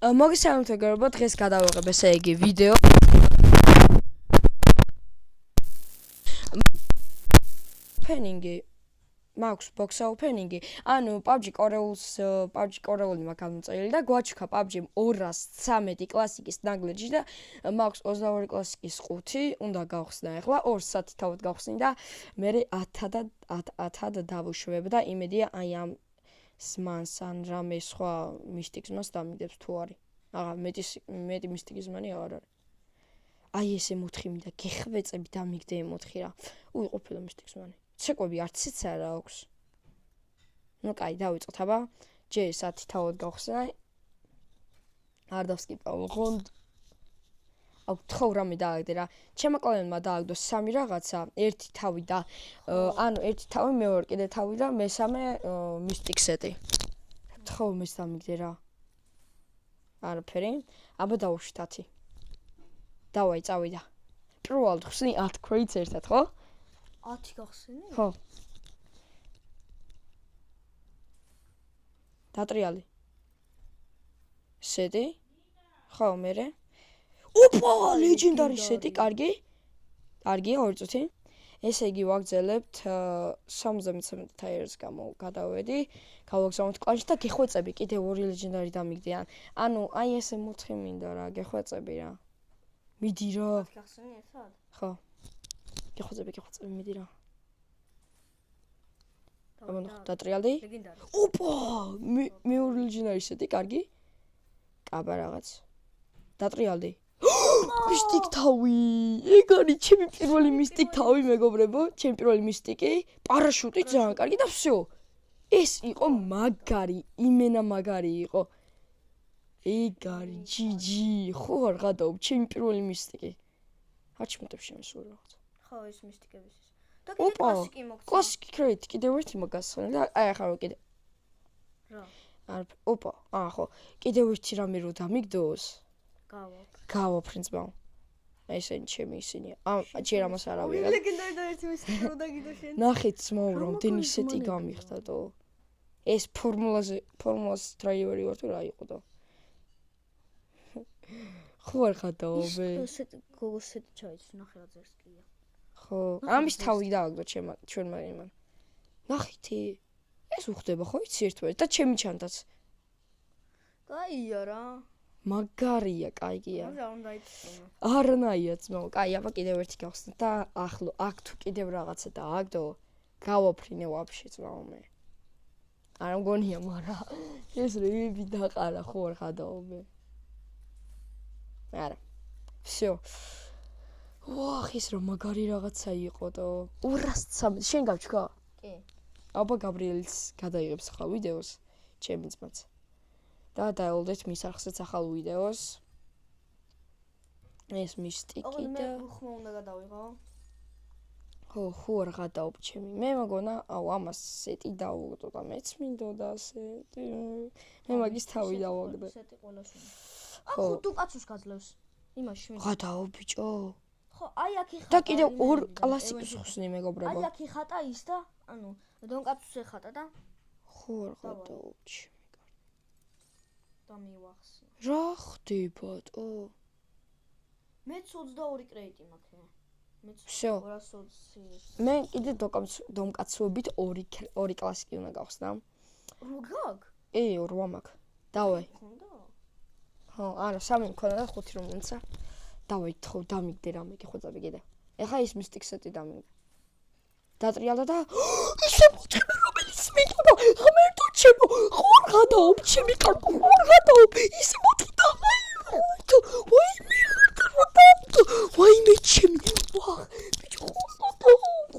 მოგესალმებით მეგობრებო, დღეს გადავიღებ ესე იგი ვიდეო opening-ი მაქვს box opening-ი. ანუ PUBG კორეული მაქვს გამოწერილი და გვაჩქა PUBG 213 კლასიკის ნაგლეჯი და მაქვს 22 კლასიკის 5, უნდა გავხსნა ახლა 2 საათი თავად გავხსნი და მე 10-ად დავუშვებ და იმედია აი ამ სმანს ან რამე სხვა მისტიკს მას დამიგდებს თუ არის. აღარ მეტი მისტიკის მანი აღარ არის. აი ესე მოთხი მინდა გეხვეწები დამიგდე მოთხი რა. უიყოფილო მისტიკის მანი. ცეკვები არციც არა აქვს. ნუ კაი, დავიწყოთ აბა. ჯერ 10 თავად გავხსნა. არ დავსკიპავ ღონდ. აუ თხოვ რამე დააგდე რა. ჩემმა კლავიანმა დააგდო 3 რაღაცა, 1 თავი და ანუ 1 თავი, მეორე კიდე თავი და მესამე მისტიკ სეტი. თხოვ მის დამიგდე რა. არაფერი. აბა დავუშვით 10. დავაი წავიდა. პირველად ხსნი 10 crates ერთად, ხო? 10 გახსენი? ხო. დატრიალი. სეტი? ხო, მერე. ოპა, ლეგენდარი სეტი, კარგი. კარგია, 2 წუთი. ესე იგი ვაგზელებთ 73 ტაიერს გადავედი. გავაგზავნოთ კლანში და გეხვეწები კიდე 2 ლეგენდარი დამიგდიან. ანუ აი ესე მოთხი მინდა რა, გეხვეწები რა. მიდი რა. გახსენი ერთად? ხო. გეხვეწები, მიდი რა. აბა დატრიალდი? ლეგენდარი. ოპა, მე 2 ლეგენდარი სეტი, კარგი. კაბა რაღაც. დატრიალდი. მისტიკ თავი. ეგ არის ჩემი პირველი მისტიკ თავი, მეგობრებო, ჩემი პირველი მისტიკი. პარაშუტი ძალიან კარგი და всё. ეს იყო მაგარი, იმენა მაგარი იყო. ეგ არის GG. ხო არ გადაობ, ჩემი პირველი მისტიკი. აჩმეტებს შემოსულ რაღაც. ხო, ეს მისტიკების ის. და კიდე კლასიკი მოგწონს. კლასიკი კრეიტ, კიდევ ერთი მაგასხონი და აი ახლა რო კიდე. რა? ოპა, ხო. კიდევ ერთი რამე რო დამიგდოს. გავაფრინც ბავ. ესენი ჩემი ისინია. ჯერ ამას არ ავიღებ. ლეგენდარი და ერთი მისტიკი რო დაგიდო შენ. ნახეთ ძმაო, რამდენი სეტი გამიხდა თო. ეს ფორმულას დრაივერი ვარ თუ რა იყო და. ხო არ ხადაობე. გოგოს სეტი ჩაიცი, ნახე რა ძერს კია. ხო, ამის თავი დააგდო ჩვენმა იმან. ნახეთი. ეს უხდება ხო იცი ერთმანეთს და ჩემი ჩანდაც. კაია რა. მაგარია, კაიგია. რა უნდა იცოდე. არანაია ძმაო, კაი, აბა კიდევ ერთი გავხსნით და ახლო აქ თუ კიდევ რაღაცა დააგდო, გავაფრინე ვაფშე ძმაო მე. არ მგონია, მაგრამ ეს რები დაყარა ხო არ ხადაობე. არა. всё. ვახ, ის რა მაგარი რაღაცა იყო და 213 შენ გავჩქა? კი. აბა გაბრიელიც გადაიღებს ახალ ვიდეოს, ჩემი ძმაც. და დაელოდეთ მის არხზეც ახალ ვიდეოს. ეს მისტიკი და ხმა უნდა გადავიღო. ხო არ გადაობ ჩემი. მე მგონა, აუ ამას სეტი დავუგდო და მეც მინდოდა სეტი. მე მაგის თავი დავაგდე. სეტი ყველას უნდა. ხო, თუ კაცოს გაძლევს. იმაში მინდა. გადაო ბიჭო. ხო, აი აქ იხატა. და კიდევ 2 კლასიკს ხსნი მეგობრებო. აი აქ იხატა ის და ანუ დონკაცოს ეხატა და ხო არ გადაო ჩემი. დამივახსნა. რა ხდებოდო? მეც 22 კრეიტი მაქვს. მეც всё. 220. მე კიდე დომკაცობით 2 კლასიკი უნდა გავხსნა. როგაგ? 8 მაქვს. დავაი. ხონდა? ხო, არა, 3 მქონდა და 5 რომ მომცა. დავაი, თქო, დამიგდე რამე გეხვეწები კიდე. ეხა ის მისტიკ სეტი დამიგდე. დატრიალდა და ისე მოწმე რომელიც მინდოდა, ღმერთო ჩემო, ხო არ გადაობ ჩემი კარგო, ხო არ გადაობ, ისე მოწდა. ვაიმე ჩემი, ვახ, ბიჭო,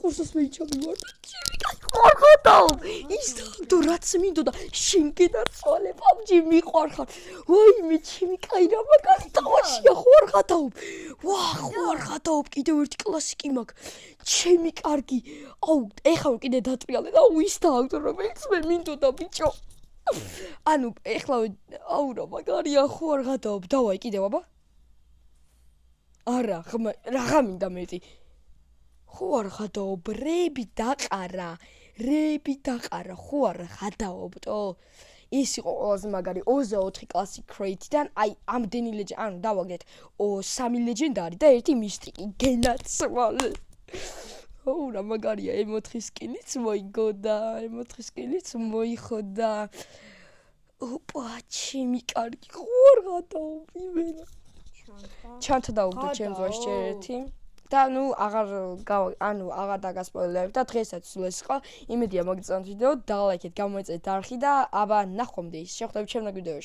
ხოსოს მეჩამი ვარ, ჩემი კარგო, ხო არ გადაობ. ის და რაც მინდოდა, შენ გედარწვალე PUBG მიყვარხარ. ვაიმე ჩემი კაი რა მაგარი თამაშია, ხო არ გადაობ. ვახ, ხო არ გადაობ, კიდევ ერთი კლასიკი მაქვს. ჩემი კარგი. აუ, ეხლა კიდე დატრიალე და ის დააგდო რომელიც მე მინდოდა ბიჭო. ანუ ეხლა აუ რა მაგარია, ხო არ გადაობ. დავაი კიდევ აბა. არა, რაღა მინდა მეტი. ხო არ გადაობ, რები დაყარა, ხო არ გადაობ, ის იყო ყველაზე მაგარი 24 კლასი Crate-დან, აი ამდენი ანუ დავაგდეთ 3 ლეგენდარი და 1 მისტიკი გენაცვალე. რა მაგარია M4 სკინიც მოიგოდა, M4 სკინიც მოიხოდა. ოპა, ჩემი კარგი ხوار გადაუბიმენა. ჩანთა დაუგდო ჩემს ვაშ ერთი. და აღარ დაგასპოილერებ და დღესაც სულ ეს იყო. იმედია მოგწონთ ვიდეო, დალაიქეთ, გამოეწეთ არხი და აბა ნახვამდის. შევხვდებით ჩემ ვიდეოში.